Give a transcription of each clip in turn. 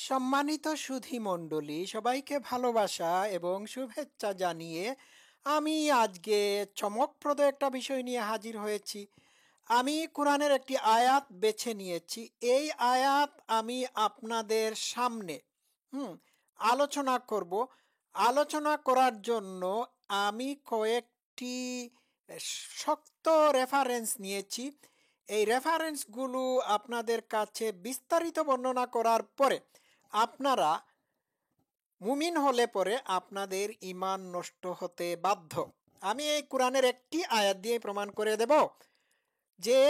সম্মানিত সুধী মণ্ডলী, সবাইকে ভালোবাসা এবং শুভেচ্ছা জানিয়ে আমি আজকে চমকপ্রদ একটা বিষয় নিয়ে হাজির হয়েছি। আমি কোরআনের একটি আয়াত বেছে নিয়েছি। এই আয়াত আমি আপনাদের সামনে হুম আলোচনা করব। আলোচনা করার জন্য আমি কয়েকটি শক্ত রেফারেন্স নিয়েছি। এই রেফারেন্সগুলো আপনাদের কাছে বিস্তারিত বর্ণনা করার পরে আপনারা মুমিন হলে পরে আপনাদের ঈমান নষ্ট হতে বাধ্য। আমি এই কোরআনের একটি আয়াত দিয়ে প্রমাণ করে দেব যে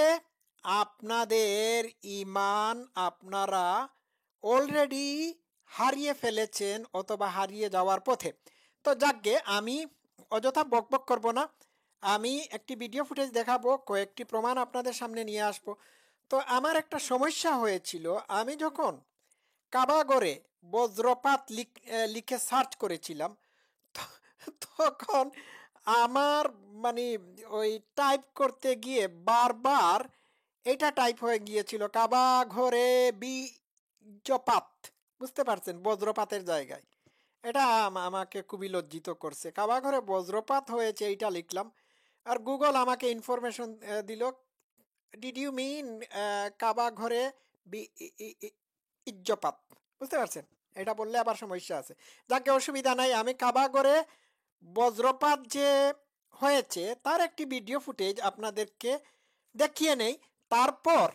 আপনাদের ঈমান আপনারা অলরেডি হারিয়ে ফেলেছেন অথবা হারিয়ে যাওয়ার পথে। তো যাকগে, আমি অযথা বকবক করব না। আমি একটি ভিডিও ফুটেজ দেখাবো, কয়েকটি প্রমাণ আপনাদের সামনে নিয়ে আসব। তো আমার একটা সমস্যা হয়েছিল, আমি যখন কাবাগরে বজ্রপাত লিখে সার্চ করেছিলাম, তখন আমার মানে ওই টাইপ করতে গিয়ে বারবার এটা টাইপ হয়ে গিয়েছিল কাবা ঘরে বীজপাত। বুঝতে পারছেন, বজ্রপাতের জায়গায়। এটা আমাকে খুবই লজ্জিত করছে। কাবা ঘরে বজ্রপাত হয়েছে এইটা লিখলাম, আর গুগল আমাকে ইনফরমেশন দিল, ডিড ইউ মিন কাবা ঘরে ইজ্জপাত। বুঝতে পারছেন, এটা বললে আবার সমস্যা আছে। যাকে অসুবিধা নাই, আমি কাবা ঘরে বজ্রপাত যে হয়েছে তার একটি ভিডিও ফুটেজ আপনাদেরকে দেখিয়ে নেই, তারপর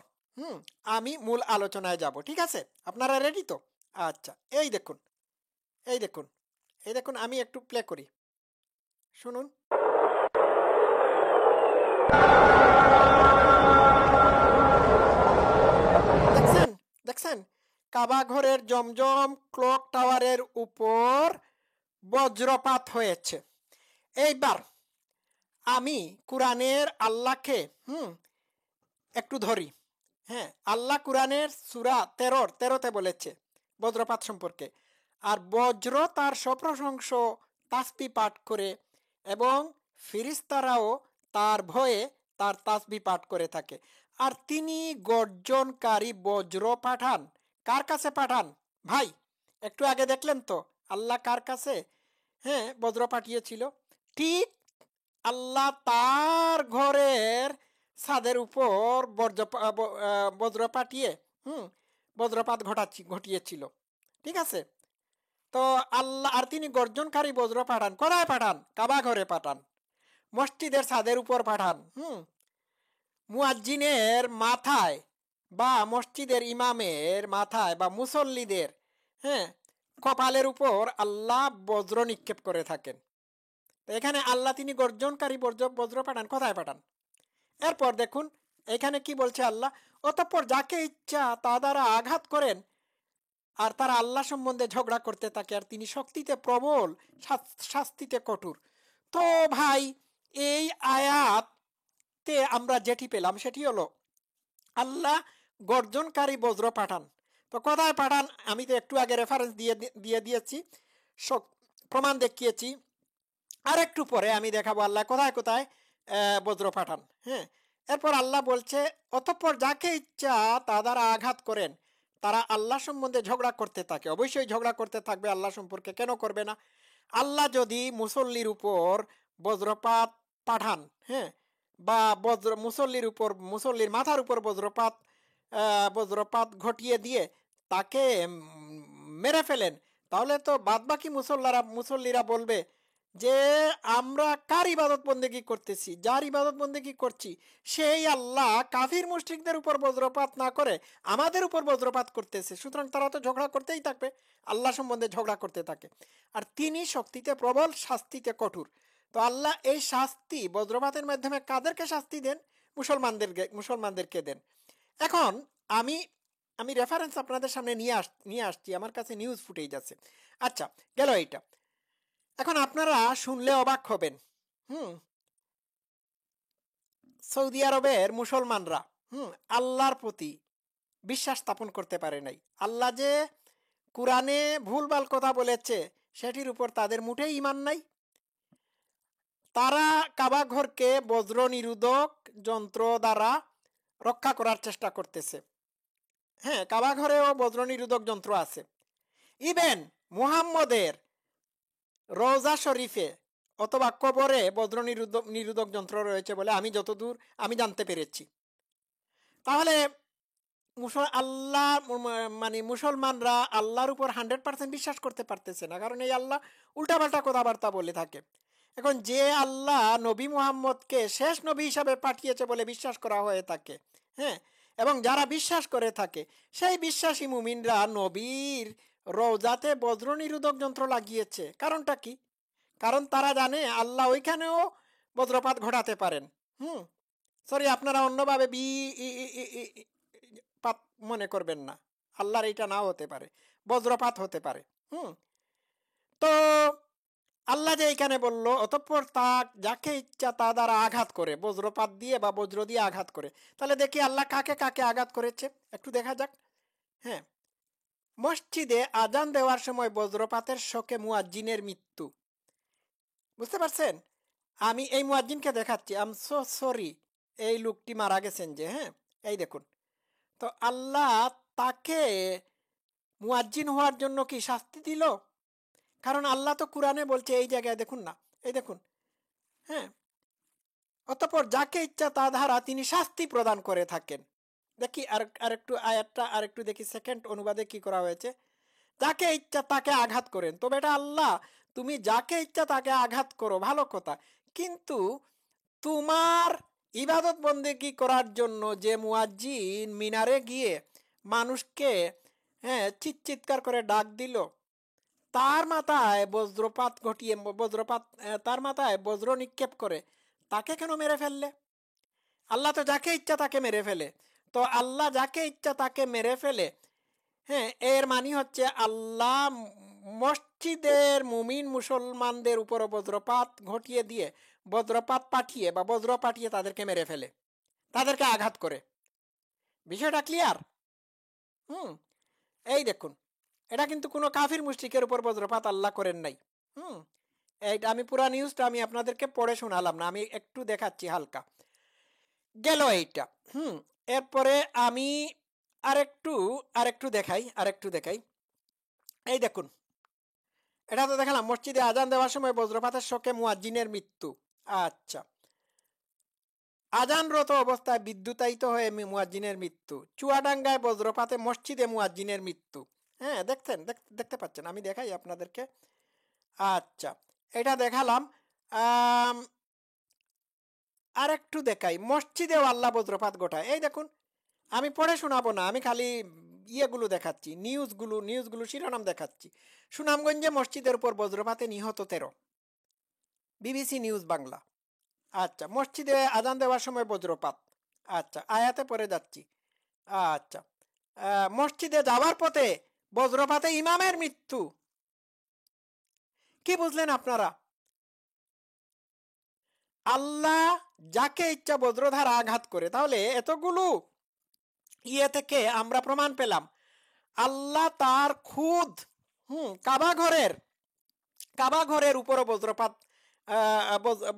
আমি মূল আলোচনায় যাব। ঠিক আছে, আপনারা রেডি তো? আচ্ছা, এই দেখুন, এই দেখুন, এই দেখুন, আমি একটু প্লে করি, শুনুন। দেখছেন, দেখছেন, কাবা ঘরের জমজম ক্লক টাওয়ারের উপর বজ্রপাত হয়েছে। এইবার আমি কোরআনের আল্লাহকে একটু ধরি। হ্যাঁ, আল্লাহ কোরআনের সূরা 13-তে বলেছে বজ্রপাত সম্পর্কে, আর বজ্র তার সপ্রশংস তাসবি পাঠ করে এবং ফিরিস্তারাও তার ভয়ে তার তাসবি পাঠ করে থাকে। আর তিনি গর্জনকারী বজ্র পাঠান। কার কাছে পাঠান ভাই? একটু আগে দেখলেন তো আল্লাহ কার কাছে বজ্র পাঠিয়েছিল। ঠিক আল্লাহ তার ঘরের ছাদের উপর বজ্র পাঠিয়ে বজ্রপাত ঘটিয়েছিল। ঠিক আছে, তো আল্লাহ, আর তিনি গর্জনকারী বজ্র পাঠান কোথায় পাঠান? কাবা ঘরে পাঠান, মসজিদের ছাদের উপর পাঠান, মুয়াজ্জিনের মাথায় বা মসজিদের ইমামের মাথায় বা মুসল্লিদের কপালের উপর আল্লাহ বজ্র নিক্ষেপ করে থাকেন। তো এখানে আল্লাহ তিনি গর্জনকারী বজ্র পাঠান, কোথায় পাঠান? এরপর দেখুন এখানে কি বলছে আল্লাহ, অতঃপর যাকে ইচ্ছা তা দ্বারা আঘাত করেন, আর তারা আল্লাহ সম্বন্ধে ঝগড়া করতে থাকে, আর তিনি শক্তিতে প্রবল, শাস্তিতে কঠোর। তো ভাই, এই আয়াতে আমরা যেটি পেলাম সেটি হলো আল্লাহ গর্জনকারী বজ্র পাঠান। তো কোথায় পাঠান? আমি তো একটু আগে রেফারেন্স দিয়ে দিয়েছি, প্রমাণ দেখিয়েছি। আর একটু পরে আমি দেখাবো আল্লাহ কোথায় কোথায় বজ্র পাঠান। এরপর আল্লাহ বলছে, অতঃপর যাকে ইচ্ছা তা দ্বারা আঘাত করেন, তারা আল্লাহ সম্বন্ধে ঝগড়া করতে থাকে। অবশ্যই ঝগড়া করতে থাকবে আল্লাহ সম্পর্কে, কেন করবে না? আল্লাহ যদি মুসল্লির উপর বজ্রপাত পাঠান, বা মুসল্লির মাথার উপর বজ্রপাত ঘটিয়ে দিয়ে তাকে মেরে ফেলেন, তাহলে তো বাদবাকি মুসল্লিরা বলবে যে আমরা কার ইবাদত বন্দেগী করতেছি? যার ইবাদত বন্দেগী করছি সেই আল্লাহ কাফির মুশরিকদের উপর বজ্রপাত না করে আমাদের উপর বজ্রপাত করতেছে, সুতরাং তারা তো ঝগড়া করতেই থাকবে, আল্লাহ সম্বন্ধে ঝগড়া করতে থাকে। আর তিনি শক্তিতে প্রবল, শাস্তিতে কঠোর। তো আল্লাহ এই শাস্তি বজ্রপাতের মাধ্যমে কাদেরকে শাস্তি দেন? মুসলমানদেরকে দেন। এখন আমি আমি রেফারেন্স আপনাদের সামনে নিয়ে আসছি, আমার কাছে নিউজ ফুটেজ আছে। আচ্ছা, গেল এইটা। এখন আপনারা শুনলে অবাক হবেন। সৌদি আরবের মুসলমানরা আল্লাহর প্রতি বিশ্বাস স্থাপন করতে পারে নাই। আল্লাহ যে কোরআনে ভুলভাল কথা বলেছে সেটির উপর তাদের মোটেই ঈমান নাই। তারা কাবা ঘরকে বজ্র নিরোধক যন্ত্র দ্বারা রক্ষা করার চেষ্টা করতেছে। কাবা ঘরেও বজ্র নিরোধক যন্ত্র আছে, ইভেন মুহাম্মদের রওজা শরীফে অথবা কবরে বজ্র নিরোধক যন্ত্র রয়েছে বলে আমি যতদূর আমি জানতে পেরেছি। তাহলে আল্লাহ মানে মুসলমানরা আল্লাহর উপর 100% বিশ্বাস করতে পারতেছে না, কারণ এই আল্লাহ উল্টাপাল্টা কথাবার্তা বলে থাকে। এখন যে আল্লাহ নবী মুহাম্মদকে শেষ নবী হিসাবে পাঠিয়েছে বলে বিশ্বাস করা হয়ে থাকে, হ্যাঁ, এবং যারা বিশ্বাস করে থাকে সেই বিশ্বাসী মুমিনরা নবীর রওজাতে বজ্র নিরোধক যন্ত্র লাগিয়েছে। কারণটা কি? কারণ তারা জানে আল্লাহ ওইখানেও বজ্রপাত ঘটাতে পারেন। সরি, আপনারা অন্যভাবে পাত মনে করবেন না, আল্লাহর এইটা নাও হতে পারে, বজ্রপাত হতে পারে। তো আল্লাহ যে এখানে বলল অতঃপর তা যাকে ইচ্ছা তা দ্বারা আঘাত করে, বজ্রপাত দিয়ে বা বজ্র দিয়ে আঘাত করে। তাহলে দেখি আল্লাহ কাকে কাকে আঘাত করেছে, একটু দেখা যাক। হ্যাঁ, মসজিদে আজান দেওয়ার সময় বজ্রপাতের শোকে মুয়াজ্জিনের মৃত্যু। বুঝতে পারছেন? আমি এই মুয়াজ্জিনকে দেখাচ্ছি, আম সো সরি, এই লোকটি মারা গেছেন যে, হ্যাঁ, এই দেখুন। তো আল্লাহ তাকে মুয়াজ্জিন হওয়ার জন্য কি শাস্তি দিল? কারণ আল্লাহ তো কোরআনে বলছে, এই জায়গায় দেখুন না, এই দেখুন, হ্যাঁ, অতঃপর যাকে ইচ্ছা তা দ্বারা তিনি শাস্তি প্রদান করে থাকেন। দেখি আরেকটু আয়াতটা আরেকটু দেখি, সেকেন্ড অনুবাদে কি করা হয়েছে। যাকে ইচ্ছা তাকে আঘাত করেন। তো বেটা আল্লাহ, তুমি যাকে ইচ্ছা তাকে আঘাত করো, ভালো কথা, কিন্তু তোমার ইবাদত বন্দেগী করার জন্য যে মুয়াজ্জিন মিনারে গিয়ে মানুষকে, হ্যাঁ, চিৎকার করে ডাক দিল, তার মাথায় বজ্রপাত ঘটিয়ে তার মাথায় বজ্র নিক্ষেপ করে তাকে কেন মেরে ফেললে? আল্লাহ তো যাকে ইচ্ছা তাকে মেরে ফেলে। তো আল্লাহ যাকে ইচ্ছা তাকে মেরে ফেলে, হ্যাঁ, এর মানে হচ্ছে আল্লাহ মসজিদের মুমিন মুসলমানদের উপর বজ্রপাত ঘটিয়ে দিয়ে বজ্রপাত পাঠিয়ে বা বজ্র পাঠিয়ে তাদেরকে মেরে ফেলে, তাদেরকে আঘাত করে। বিষয়টা ক্লিয়ার? এই দেখুন, এটা কিন্তু কোনো কাফির মুশরিকের উপর বজ্রপাত আল্লাহ করেন নাই। এইটা আমি পুরা নিউজটা আমি আপনাদেরকে পড়ে শোনালাম না, আমি একটু দেখাচ্ছি হালকা গেল এইটা। এরপরে আমি আরেকটু দেখাই। এই দেখুন, এটা তো দেখালাম মসজিদে আজান দেওয়ার সময় বজ্রপাতের শোকে মুয়াজ্জিনের মৃত্যু। আচ্ছা, আজানরত অবস্থায় বিদ্যুতায়িত হয়ে মুয়াজ্জিনের মৃত্যু। চুয়াডাঙ্গায় বজ্রপাতে মসজিদে মুয়াজ্জিনের মৃত্যু। হ্যাঁ, দেখতে পাচ্ছেন, আমি দেখাই আপনাদেরকে। আচ্ছা, এটা দেখালাম। আরেকটু দেখাই, মসজিদেও আল্লাহ বজ্রপাত ঘটায়। এই দেখুন, আমি পড়ে শোনাবো না, আমি খালি ইয়েগুলো দেখাচ্ছি, নিউজগুলো শিরোনাম দেখাচ্ছি। সুনামগঞ্জে মসজিদের উপর বজ্রপাতে নিহত 13, বিবিসি নিউজ বাংলা। আচ্ছা, মসজিদে আজান দেওয়ার সময় বজ্রপাত। আচ্ছা, আয়াতে পড়ে যাচ্ছি। আচ্ছা, মসজিদে যাওয়ার পথে বজ্রপাতে ইমামের মৃত্যু। কি বুঝলেন আপনারা? আল্লাহ যাকে ইচ্ছা বজ্রধারা আঘাত করে। তাহলে এতগুলো ইয়ে থেকে আমরা প্রমাণ পেলাম আল্লাহ তার খুদ কাবা ঘরের উপরও বজ্রপাত,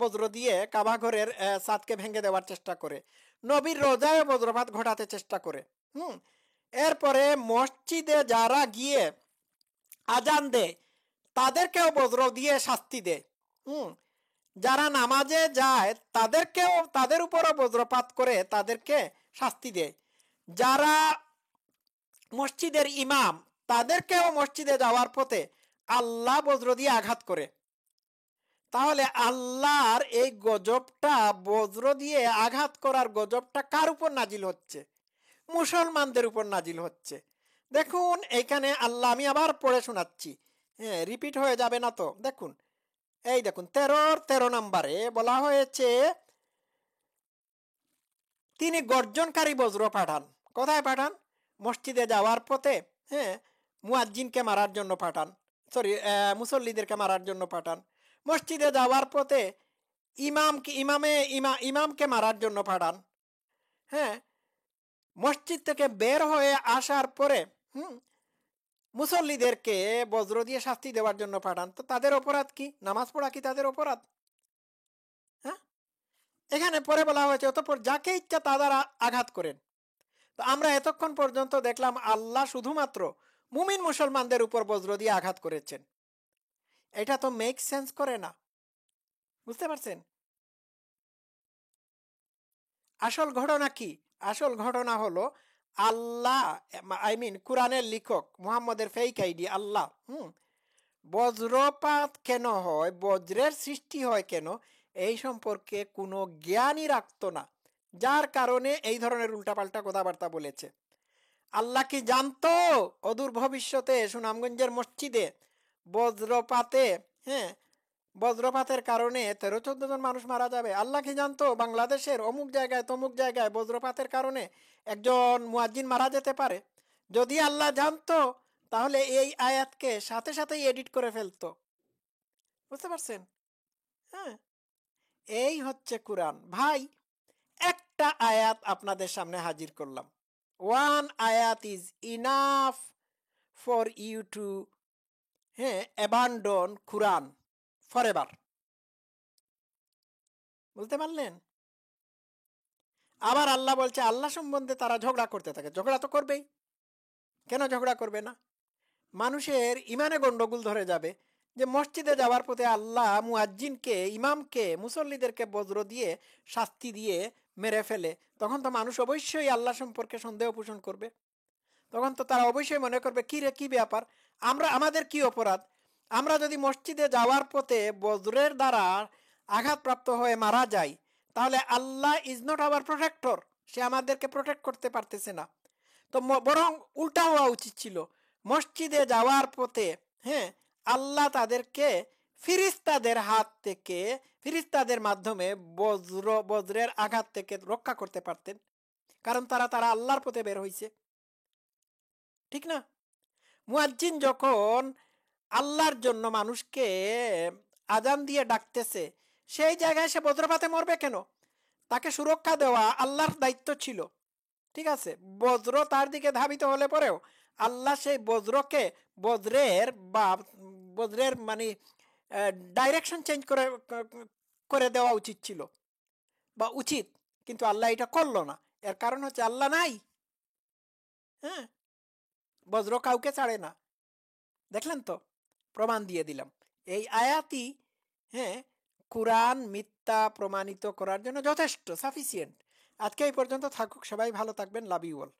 বজ্র দিয়ে কাবা ঘরের ছাদকে ভেঙে দেওয়ার চেষ্টা করে, নবীর রোজায় বজ্রপাত ঘটাতে চেষ্টা করে। এরপরে মসজিদে যারা গিয়ে আজান দেয় তাদেরকেও বজ্র দিয়ে শাস্তি দেয়। যারা নামাজে যায় তাদের উপরও বজ্রপাত করে তাদেরকে শাস্তি দেয়। যারা মসজিদের ইমাম তাদেরকেও মসজিদে যাওয়ার পথে আল্লাহ বজ্র দিয়ে আঘাত করে। তাহলে আল্লাহর এই গজবটা, বজ্র দিয়ে আঘাত করার গজবটা কার উপর নাজিল হচ্ছে? মুসলমানদের উপর নাজিল হচ্ছে। দেখুন এইখানে আল্লাহ, আমি আবার পড়ে শোনাচ্ছি, হ্যাঁ, রিপিট হয়ে যাবে না তো। দেখুন, এই দেখুন 13 নম্বরে বলা হয়েছে তিনি গর্জনকারী বজ্র পাঠান। কোথায় পাঠান? মসজিদে যাওয়ার পথে, হ্যাঁ, মুয়াজ্জিনকে মারার জন্য পাঠান, সরি, মুসল্লিদেরকে মারার জন্য পাঠান। মসজিদে যাওয়ার পথে ইমামকে মারার জন্য পাঠান। হ্যাঁ, মসজিদ থেকে বের হয়ে আসার পরে মুসল্লিদেরকে বজ্র দিয়ে শাস্তি দেওয়ার জন্য পাঠান। তো তাদের অপরাধ কি? নামাজ পড়া কি তাদের অপরাধ? হ্যাঁ, এখানে পরে বলা হয়েছে অতঃপর যাকে ইচ্ছা তা দ্বারা আঘাত করেন। তো আমরা এতক্ষণ পর্যন্ত দেখলাম আল্লাহ শুধুমাত্র মুমিন মুসলমানদের উপর বজ্র দিয়ে আঘাত করেছেন। এটা তো মেক সেন্স করে না। বুঝতে পারছেন? আসল ঘটনা কি? আসল ঘটনা হলো আল্লাহ, কোরআনের লেখক মুহাম্মদের ফেক আইডি আল্লাহ বজ্রপাত কেন হয়, বজ্রের সৃষ্টি হয় কেন, এই সম্পর্কে কোনো জ্ঞানই রাখতো না, যার কারণে এই ধরনের উল্টাপাল্টা কথাবার্তা বলেছে। আল্লাহ কি জানতো অদূর ভবিষ্যতে সুনামগঞ্জের মসজিদে বজ্রপাতে, হ্যাঁ, বজ্রপাতের কারণে 13-14 জন মানুষ মারা যাবে? আল্লাহ কি জানতো বাংলাদেশের অমুক জায়গায় তমুক জায়গায় বজ্রপাতের কারণে একজন মুয়াজ্জিন মারা যেতে পারে? যদি আল্লাহ জানতো তাহলে এই আয়াতকে সাথে সাথেই এডিট করে ফেলতো। বুঝতে পারছেন? হ্যাঁ, এই হচ্ছে কোরআন ভাই। একটা আয়াত আপনাদের সামনে হাজির করলাম। ওয়ান আয়াত is enough for you to, হ্যাঁ, অ্যাবান্ডন কোরআন ফরএভার। বলতে পারলেন? আবার আল্লাহ বলছে আল্লাহ সম্বন্ধে তারা ঝগড়া করতে থাকে। ঝগড়া তো করবেই, কেন ঝগড়া করবে না? মানুষের ইমানে গন্ডগোল ধরে যাবে যে মসজিদে যাওয়ার পথে আল্লাহ মুয়াজ্জিনকে, ইমামকে, মুসল্লিদেরকে বজ্র দিয়ে শাস্তি দিয়ে মেরে ফেলে, তখন তো মানুষ অবশ্যই আল্লাহ সম্পর্কে সন্দেহ পোষণ করবে। তখন তো তারা অবশ্যই মনে করবে কি রে, কি ব্যাপার, আমাদের কি অপরাধ? আমরা যদি মসজিদে যাওয়ার পথে বজ্রের দ্বারা আঘাতপ্রাপ্ত হয়ে মারা যাই, তাহলে আল্লাহ ইজ নট আওয়ার প্রোটেক্টর, সে আমাদেরকে প্রোটেক্ট করতে পারতেছে না। তো বরং উল্টা হওয়া উচিত ছিল, মসজিদে যাওয়ার পথে, হ্যাঁ, আল্লাহ তাদেরকে ফিরিস্তাদের হাত থেকে, ফিরিস্তাদের মাধ্যমে বজ্রের আঘাত থেকে রক্ষা করতে পারতেন, কারণ তারা তারা আল্লাহর পথে বের হয়েছে। ঠিক না? মুয়াজ্জিন যখন আল্লাহর জন্য মানুষকে আজান দিয়ে ডাকতেছে, সেই জায়গায় সে বজ্রপাতে মরবে কেন? তাকে সুরক্ষা দেওয়া আল্লাহর দায়িত্ব ছিল। ঠিক আছে, বজ্র তার দিকে ধাবিত হলে পরেও আল্লাহ সেই বজ্রকে, বজ্রের বা বজ্রের মানে ডাইরেকশন চেঞ্জ করে করে দেওয়া উচিত ছিল বা উচিত, কিন্তু আল্লাহ এটা করলো না। এর কারণ হচ্ছে আল্লাহ নাই। হ্যাঁ, বজ্র কাউকে ছাড়ে না। দেখলেন তো, প্রমাণ দিয়ে দিলাম। এই আয়াতই, হ্যাঁ, কোরআন মিথ্যা প্রমাণিত করার জন্য যথেষ্ট, সাফিসিয়েন্ট। আজকে এই পর্যন্ত থাকুক, সবাই ভালো থাকবেন, লাভ ইউ অল।